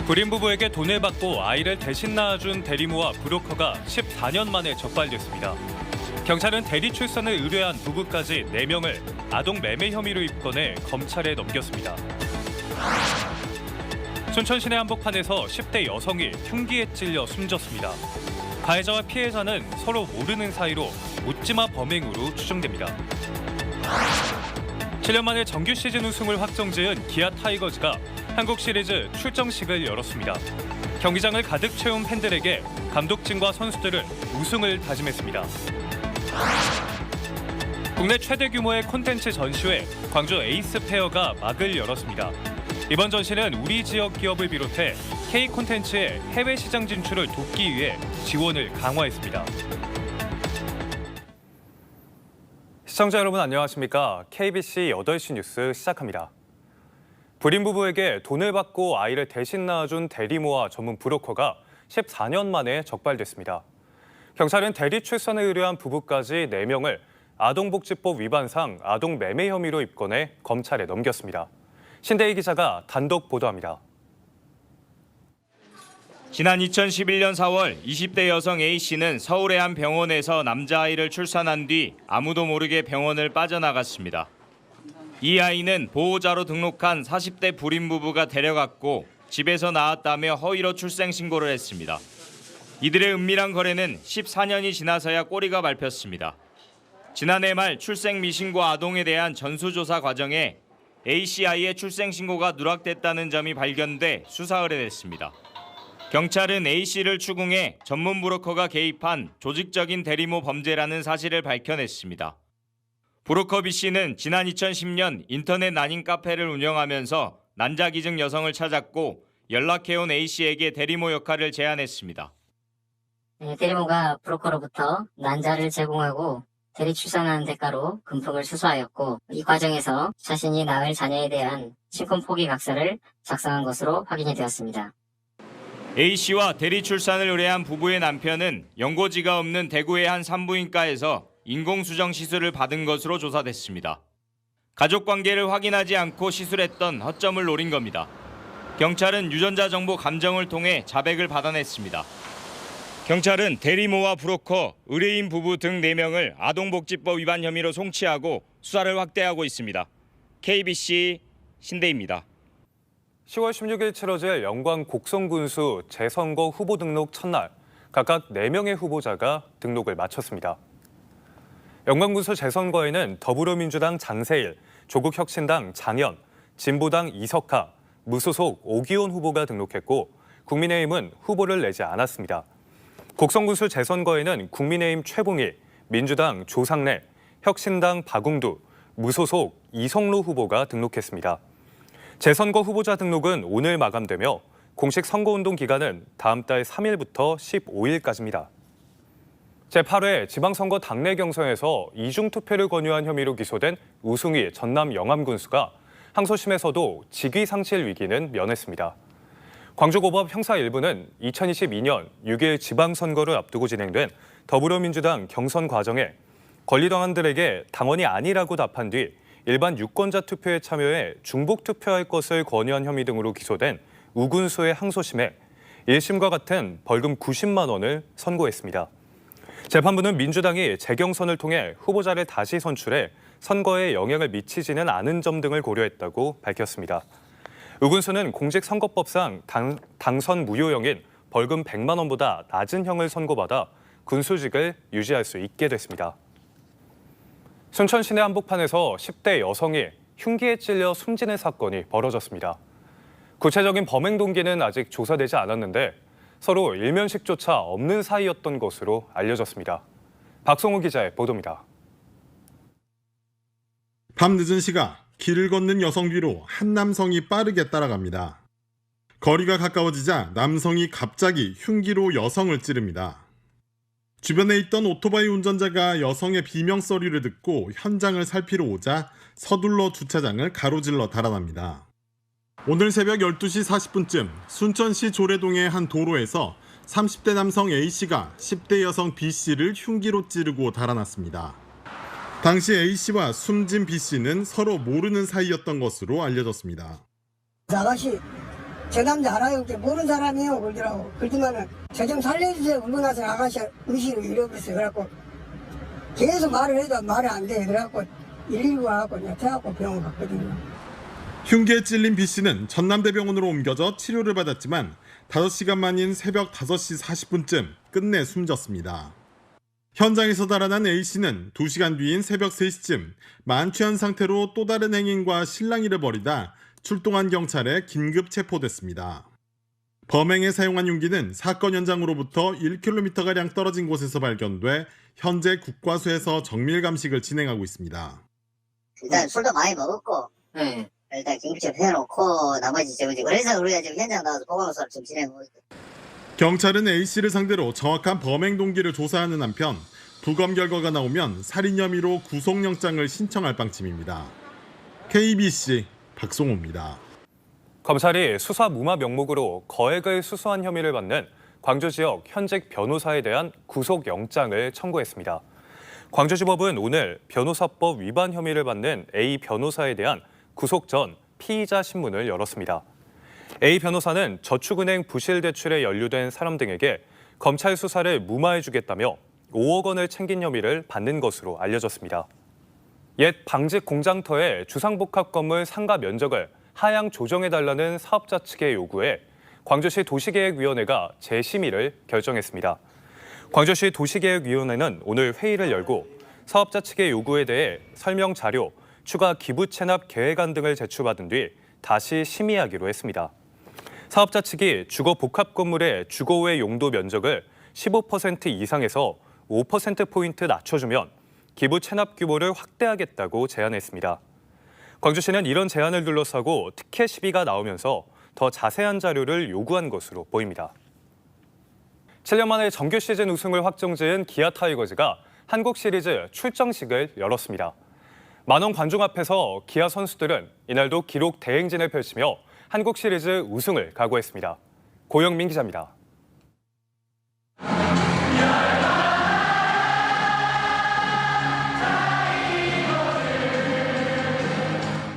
불임 부부에게 돈을 받고 아이를 대신 낳아준 대리모와 브로커가 14년 만에 적발됐습니다. 경찰은 대리 출산을 의뢰한 부부까지 4명을 아동 매매 혐의로 입건해 검찰에 넘겼습니다. 순천 시내 한복판에서 10대 여성이 흉기에 찔려 숨졌습니다. 가해자와 피해자는 서로 모르는 사이로 묻지마 범행으로 추정됩니다. 7년 만에 정규 시즌 우승을 확정지은 기아 타이거즈가 한국 시리즈 출정식을 열었습니다. 경기장을 가득 채운 팬들에게 감독진과 선수들은 우승을 다짐했습니다. 국내 최대 규모의 콘텐츠 전시회 광주 에이스 페어가 막을 열었습니다. 이번 전시는 우리 지역 기업을 비롯해 K 콘텐츠의 해외 시장 진출을 돕기 위해 지원을 강화했습니다. 시청자 여러분 안녕하십니까? KBC 8시 뉴스 시작합니다. 불임 부부에게 돈을 받고 아이를 대신 낳아준 대리모와 전문 브로커가 14년 만에 적발됐습니다. 경찰은 대리 출산을 의뢰한 부부까지 4명을 아동복지법 위반상 아동 매매 혐의로 입건해 검찰에 넘겼습니다. 신대희 기자가 단독 보도합니다. 지난 2011년 4월 20대 여성 A씨는 서울의 한 병원에서 남자아이를 출산한 뒤 아무도 모르게 병원을 빠져나갔습니다. 이 아이는 보호자로 등록한 40대 불임 부부가 데려갔고 집에서 낳았다며 허위로 출생 신고를 했습니다. 이들의 은밀한 거래는 14년이 지나서야 꼬리가 밟혔습니다. 지난해 말 출생 미신고 아동에 대한 전수조사 과정에 A씨 아이의 출생 신고가 누락됐다는 점이 발견돼 수사 의뢰됐습니다. 경찰은 A씨를 추궁해 전문 브로커가 개입한 조직적인 대리모 범죄라는 사실을 밝혀냈습니다. 브로커 B씨는 지난 2010년 인터넷 난임 카페를 운영하면서 난자기증 여성을 찾았고 연락해온 A씨에게 대리모 역할을 제안했습니다. 대리모가 브로커로부터 난자를 제공하고 대리 출산하는 대가로 금품을 수수하였고 이 과정에서 자신이 낳을 자녀에 대한 친권 포기 각서를 작성한 것으로 확인이 되었습니다. A씨와 대리 출산을 의뢰한 부부의 남편은 연고지가 없는 대구의 한 산부인과에서 인공수정 시술을 받은 것으로 조사됐습니다. 가족관계를 확인하지 않고 시술했던 허점을 노린 겁니다. 경찰은 유전자 정보 감정을 통해 자백을 받아냈습니다. 경찰은 대리모와 브로커, 의뢰인 부부 등 4명을 아동복지법 위반 혐의로 송치하고 수사를 확대하고 있습니다. KBC 신대입니다. 10월 16일 치러질 영광 곡성군수 재선거 후보 등록 첫날 각각 4명의 후보자가 등록을 마쳤습니다. 영광군수 재선거에는 더불어민주당 장세일, 조국혁신당 장현, 진보당 이석하, 무소속 오기훈 후보가 등록했고 국민의힘은 후보를 내지 않았습니다. 곡성군수 재선거에는 국민의힘 최봉일, 민주당 조상래, 혁신당 박웅두, 무소속 이성루 후보가 등록했습니다. 재선거 후보자 등록은 오늘 마감되며 공식 선거운동 기간은 다음 달 3일부터 15일까지입니다. 제8회 지방선거 당내 경선에서 이중투표를 권유한 혐의로 기소된 우승희 전남 영암군수가 항소심에서도 직위상실 위기는 면했습니다. 광주고법 형사 1부는 2022년 6일 지방선거를 앞두고 진행된 더불어민주당 경선 과정에 권리당원들에게 당원이 아니라고 답한 뒤 일반 유권자 투표에 참여해 중복 투표할 것을 권유한 혐의 등으로 기소된 우 군수의 항소심에 1심과 같은 벌금 90만 원을 선고했습니다. 재판부는 민주당이 재경선을 통해 후보자를 다시 선출해 선거에 영향을 미치지는 않은 점 등을 고려했다고 밝혔습니다. 우 군수는 공직선거법상 당선 무효형인 벌금 100만 원보다 낮은 형을 선고받아 군수직을 유지할 수 있게 됐습니다. 순천 시내 한복판에서 10대 여성이 흉기에 찔려 숨지는 사건이 벌어졌습니다. 구체적인 범행 동기는 아직 조사되지 않았는데 서로 일면식조차 없는 사이였던 것으로 알려졌습니다. 박성호 기자의 보도입니다. 밤늦은 시각 길을 걷는 여성 뒤로 한 남성이 빠르게 따라갑니다. 거리가 가까워지자 남성이 갑자기 흉기로 여성을 찌릅니다. 주변에 있던 오토바이 운전자가 여성의 비명소리를 듣고 현장을 살피러 오자 서둘러 주차장을 가로질러 달아납니다. 오늘 새벽 12시 40분쯤 순천시 조례동의 한 도로에서 30대 남성 A씨가 10대 여성 B씨를 흉기로 찌르고 달아났습니다. 당시 A씨와 숨진 B씨는 서로 모르는 사이였던 것으로 알려졌습니다. 아가씨 저 남자 알아요? 모르는 사람이에요. 그러더라고. 그러더만은 저 좀 살려주세요. 울고 나서 아가씨 의식을 잃어버렸어요. 그래갖고 계속 말을 해도 말이 안 돼. 그래갖고 119 와갖고 나타나고 병원 갔거든요. 흉기에 찔린 B 씨는 전남대병원으로 옮겨져 치료를 받았지만 5시간 만인 새벽 5시 40분쯤 끝내 숨졌습니다. 현장에서 달아난 A 씨는 2시간 뒤인 새벽 3시쯤 만취한 상태로 또 다른 행인과 실랑이를 벌이다 출동한 경찰에 긴급 체포됐습니다. 범행에 사용한 흉기는 사건 현장으로부터 1km가량 떨어진 곳에서 발견돼 현재 국과수에서 정밀 감식을 진행하고 있습니다. 일단 술도 많이 먹었고, 일단 긴급체포 해놓고 나머지 그래서 우리가 지금 현장 나와서 보고서를 좀 진행하고 있고. 경찰은 A 씨를 상대로 정확한 범행 동기를 조사하는 한편 부검 결과가 나오면 살인 혐의로 구속영장을 신청할 방침입니다. KBC 박송호입니다. 검찰이 수사 무마 명목으로 거액을 수수한 혐의를 받는 광주 지역 현직 변호사에 대한 구속영장을 청구했습니다. 광주지법은 오늘 변호사법 위반 혐의를 받는 A 변호사에 대한 구속 전 피의자 신문을 열었습니다. A 변호사는 저축은행 부실 대출에 연루된 사람 등에게 검찰 수사를 무마해주겠다며 5억 원을 챙긴 혐의를 받는 것으로 알려졌습니다. 옛 방직 공장터의 주상복합 건물 상가 면적을 하향 조정해달라는 사업자 측의 요구에 광주시 도시계획위원회가 재심의를 결정했습니다. 광주시 도시계획위원회는 오늘 회의를 열고 사업자 측의 요구에 대해 설명 자료, 추가 기부 체납 계획안 등을 제출받은 뒤 다시 심의하기로 했습니다. 사업자 측이 주거 복합 건물의 주거의 용도 면적을 15% 이상에서 5%포인트 낮춰주면 기부 체납 규모를 확대하겠다고 제안했습니다. 광주시는 이런 제안을 둘러싸고 특혜 시비가 나오면서 더 자세한 자료를 요구한 것으로 보입니다. 7년 만에 정규 시즌 우승을 확정지은 기아 타이거즈가 한국 시리즈 출정식을 열었습니다. 만원 관중 앞에서 기아 선수들은 이날도 기록 대행진을 펼치며 한국 시리즈 우승을 각오했습니다. 고영민 기자입니다.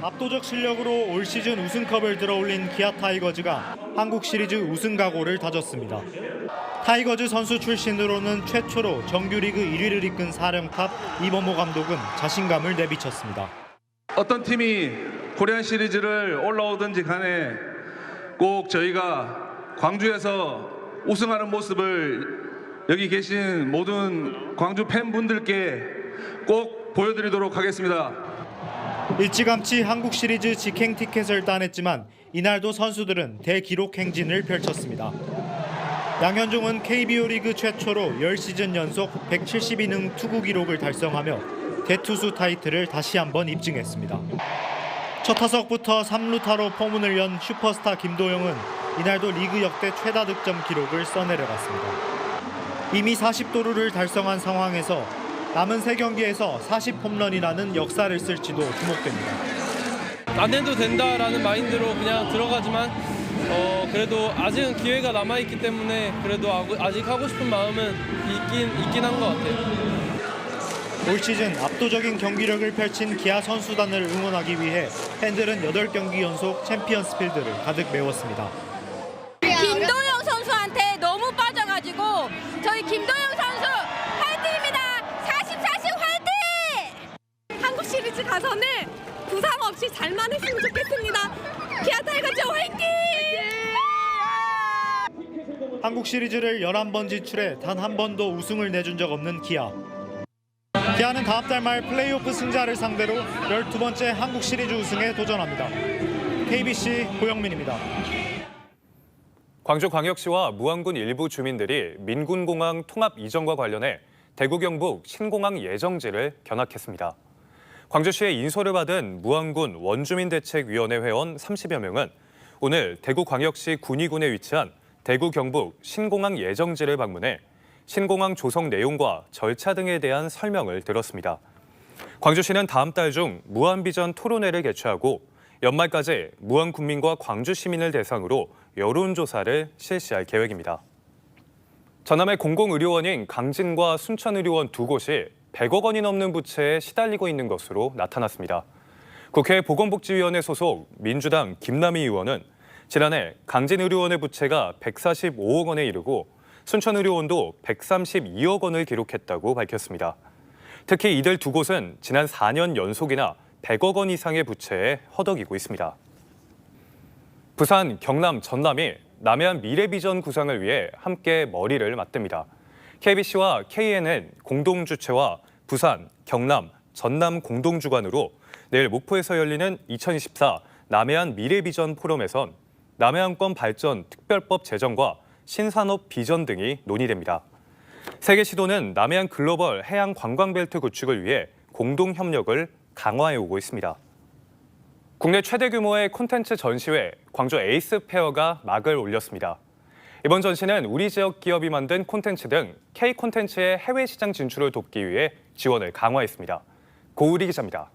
압도적 실력으로 올 시즌 우승컵을 들어올린 기아 타이거즈가 한국 시리즈 우승 각오를 다졌습니다. 타이거즈 선수 출신으로는 최초로 정규리그 1위를 이끈 사령탑 이범호 감독은 자신감을 내비쳤습니다. 어떤 팀이 코리안 시리즈를 올라오든지 간에 꼭 저희가 광주에서 우승하는 모습을 여기 계신 모든 광주 팬분들께 꼭 보여드리도록 하겠습니다. 일찌감치 한국 시리즈 직행 티켓을 따냈지만 이날도 선수들은 대기록 행진을 펼쳤습니다. 양현종은 KBO 리그 최초로 10시즌 연속 172능 투구 기록을 달성하며 대투수 타이틀을 다시 한번 입증했습니다. 첫 타석부터 3루타로 포문을 연 슈퍼스타 김도영은 이날도 리그 역대 최다 득점 기록을 써내려갔습니다. 이미 40도루를 달성한 상황에서 남은 3경기에서 40홈런이라는 역사를 쓸지도 주목됩니다. 안 해도 된다라는 마인드로 그냥 들어가지만 그래도 아직은 기회가 남아있기 때문에 그래도 아직 하고 싶은 마음은 있긴 한 것 같아요. 올 시즌 압도적인 경기력을 펼친 기아 선수단을 응원하기 위해 팬들은 8경기 연속 챔피언스 필드를 가득 메웠습니다. 김도영 선수한테 너무 빠져가지고 저희 김도영 선수 화이팅입니다. 40-40 화이팅! 한국 시리즈 가서는 부상 없이 잘만 했으면 좋겠습니다. 기아 타이거즈 화이팅! 한국 시리즈를 11번 진출해 단 한 번도 우승을 내준 적 없는 기아. 기아는 다음 달 말 플레이오프 승자를 상대로 12번째 한국 시리즈 우승에 도전합니다. KBC 고영민입니다. 광주광역시와 무안군 일부 주민들이 민군공항 통합 이전과 관련해 대구 경북 신공항 예정지를 견학했습니다. 광주시의 인솔을 받은 무안군 원주민대책위원회 회원 30여 명은 오늘 대구광역시 군위군에 위치한 대구 경북 신공항 예정지를 방문해 신공항 조성 내용과 절차 등에 대한 설명을 들었습니다. 광주시는 다음 달 중 무안비전 토론회를 개최하고 연말까지 무안 군민과 광주 시민을 대상으로 여론조사를 실시할 계획입니다. 전남의 공공의료원인 강진과 순천의료원 두 곳이 100억 원이 넘는 부채에 시달리고 있는 것으로 나타났습니다. 국회 보건복지위원회 소속 민주당 김남희 의원은 지난해 강진의료원의 부채가 145억 원에 이르고 순천의료원도 132억 원을 기록했다고 밝혔습니다. 특히 이들 두 곳은 지난 4년 연속이나 100억 원 이상의 부채에 허덕이고 있습니다. 부산, 경남, 전남이 남해안 미래비전 구상을 위해 함께 머리를 맞댑니다. KBC와 KNN 공동주최와 부산, 경남, 전남 공동주관으로 내일 목포에서 열리는 2024 남해안 미래비전 포럼에선 남해안권 발전 특별법 제정과 신산업 비전 등이 논의됩니다. 세 개 시도는 남해안 글로벌 해양 관광벨트 구축을 위해 공동 협력을 강화해오고 있습니다. 국내 최대 규모의 콘텐츠 전시회 광주 에이스 페어가 막을 올렸습니다. 이번 전시는 우리 지역 기업이 만든 콘텐츠 등 K 콘텐츠의 해외 시장 진출을 돕기 위해 지원을 강화했습니다. 고우리 기자입니다.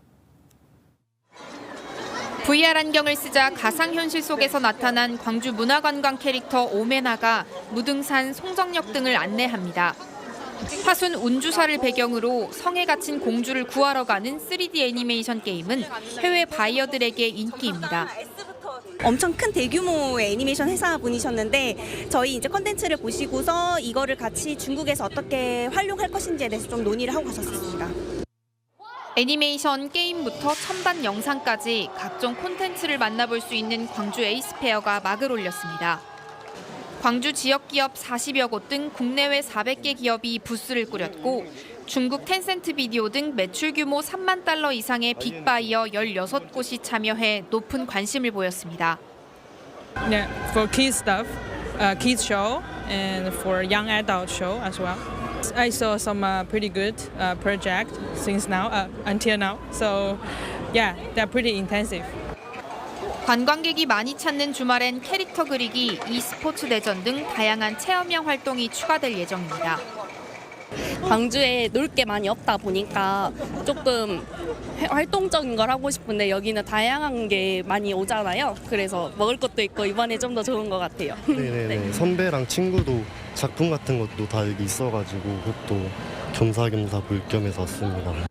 VR 안경을 쓰자 가상현실 속에서 나타난 광주 문화관광 캐릭터 오메나가 무등산, 송정역 등을 안내합니다. 화순 운주사를 배경으로 성에 갇힌 공주를 구하러 가는 3D 애니메이션 게임은 해외 바이어들에게 인기입니다. 엄청 큰 대규모의 애니메이션 회사분이셨는데 저희 이제 컨텐츠를 보시고서 이거를 같이 중국에서 어떻게 활용할 것인지에 대해서 좀 논의를 하고 가셨습니다. 애니메이션, 게임부터 첨단 영상까지 각종 콘텐츠를 만나볼 수 있는 광주 에이스 페어가 막을 올렸습니다. 광주 지역 기업 40여 곳 등 국내외 400개 기업이 부스를 꾸렸고 중국 텐센트 비디오 등 매출 규모 3만 달러 이상의 빅바이어 16곳이 참여해 높은 관심을 보였습니다. Yeah, for kids stuff, kids show, and for young adult show as well. I saw some pretty good project since now until now. So, yeah, they're pretty intensive. 관광객이 많이 찾는 주말엔 캐릭터 그리기, e스포츠 대전 등 다양한 체험형 활동이 추가될 예정입니다. 광주에 놀 게 많이 없다 보니까 조금 활동적인 걸 하고 싶은데 여기는 다양한 게 많이 오잖아요. 그래서 먹을 것도 있고 이번에 좀 더 좋은 것 같아요. 네네네. 선배랑 친구도 작품 같은 것도 다 여기 있어가지고 그것도 겸사겸사 볼 겸해서 왔습니다.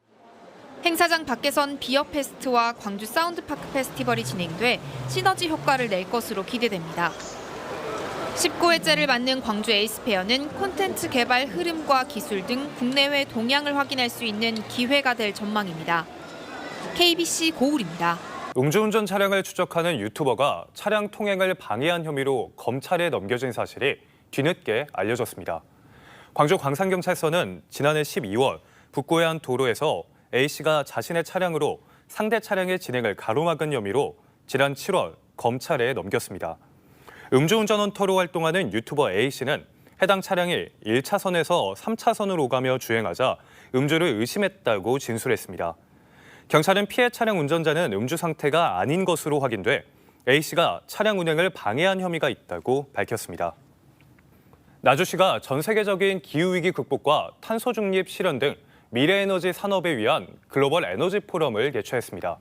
행사장 밖에선 비어 페스트와 광주 사운드파크 페스티벌이 진행돼 시너지 효과를 낼 것으로 기대됩니다. 19회째를 맞는 광주 에이스페어는 콘텐츠 개발 흐름과 기술 등 국내외 동향을 확인할 수 있는 기회가 될 전망입니다. KBC 고울입니다. 음주운전 차량을 추적하는 유튜버가 차량 통행을 방해한 혐의로 검찰에 넘겨진 사실이 뒤늦게 알려졌습니다. 광주 광산경찰서는 지난해 12월 북구의 한 도로에서 A씨가 자신의 차량으로 상대 차량의 진행을 가로막은 혐의로 지난 7월 검찰에 넘겼습니다. 음주운전 헌터로 활동하는 유튜버 A씨는 해당 차량이 1차선에서 3차선으로 오가며 주행하자 음주를 의심했다고 진술했습니다. 경찰은 피해 차량 운전자는 음주 상태가 아닌 것으로 확인돼 A씨가 차량 운행을 방해한 혐의가 있다고 밝혔습니다. 나주시가 전 세계적인 기후위기 극복과 탄소 중립 실현 등 미래에너지 산업에 위한 글로벌 에너지 포럼을 개최했습니다.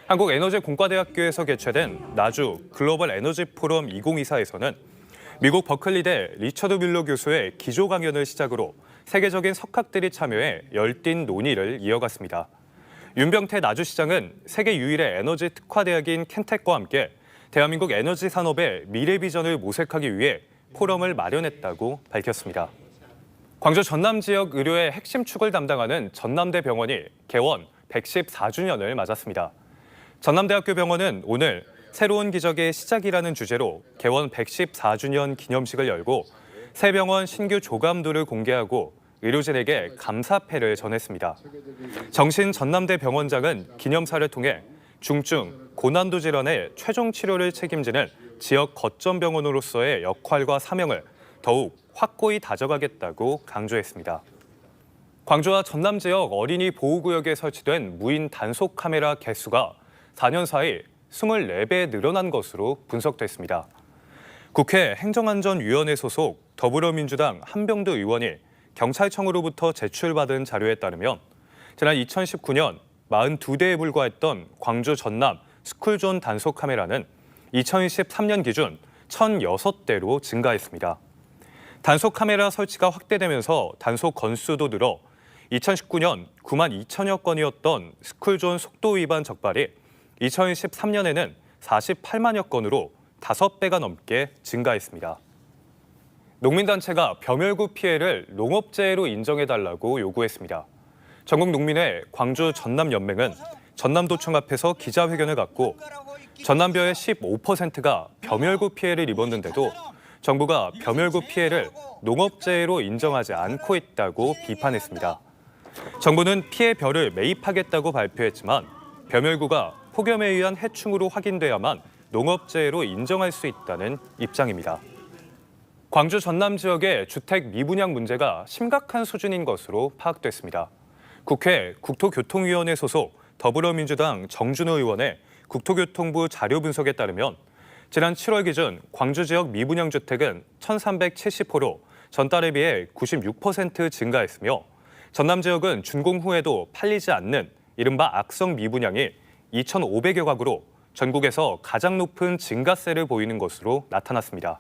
한국에너지공과대학교에서 개최된 나주 글로벌 에너지 포럼 2024에서는 미국 버클리대 리처드 뮬러 교수의 기조 강연을 시작으로 세계적인 석학들이 참여해 열띤 논의를 이어갔습니다. 윤병태 나주시장은 세계 유일의 에너지 특화대학인 켄텍과 함께 대한민국 에너지 산업의 미래 비전을 모색하기 위해 포럼을 마련했다고 밝혔습니다. 광주 전남 지역 의료의 핵심 축을 담당하는 전남대 병원이 개원 114주년을 맞았습니다. 전남대학교 병원은 오늘 새로운 기적의 시작이라는 주제로 개원 114주년 기념식을 열고 새 병원 신규 조감도를 공개하고 의료진에게 감사패를 전했습니다. 정신 전남대 병원장은 기념사를 통해 중증, 고난도 질환의 최종 치료를 책임지는 지역 거점 병원으로서의 역할과 사명을 더욱 확고히 다져가겠다고 강조했습니다. 광주와 전남 지역 어린이 보호구역에 설치된 무인 단속 카메라 개수가 4년 사이 24배 늘어난 것으로 분석됐습니다. 국회 행정안전위원회 소속 더불어민주당 한병두 의원이 경찰청으로부터 제출받은 자료에 따르면 지난 2019년 42대에 불과했던 광주 전남 스쿨존 단속 카메라는 2023년 기준 1,006대로 증가했습니다. 단속 카메라 설치가 확대되면서 단속 건수도 늘어 2019년 9만 2천여 건이었던 스쿨존 속도 위반 적발이 2023년에는 48만여 건으로 5배가 넘게 증가했습니다. 농민단체가 벼멸구 피해를 농업재해로 인정해달라고 요구했습니다. 전국농민회 광주 전남연맹은 전남도청 앞에서 기자회견을 갖고 전남벼의 15%가 벼멸구 피해를 입었는데도 정부가 벼멸구 피해를 농업재해로 인정하지 않고 있다고 비판했습니다. 정부는 피해 벼를 매입하겠다고 발표했지만 벼멸구가 폭염에 의한 해충으로 확인돼야만 농업재해로 인정할 수 있다는 입장입니다. 광주 전남 지역의 주택 미분양 문제가 심각한 수준인 것으로 파악됐습니다. 국회 국토교통위원회 소속 더불어민주당 정준호 의원의 국토교통부 자료 분석에 따르면 지난 7월 기준 광주 지역 미분양 주택은 1,370호로 전달에 비해 96% 증가했으며 전남 지역은 준공 후에도 팔리지 않는 이른바 악성 미분양이 2,500여 가구로 전국에서 가장 높은 증가세를 보이는 것으로 나타났습니다.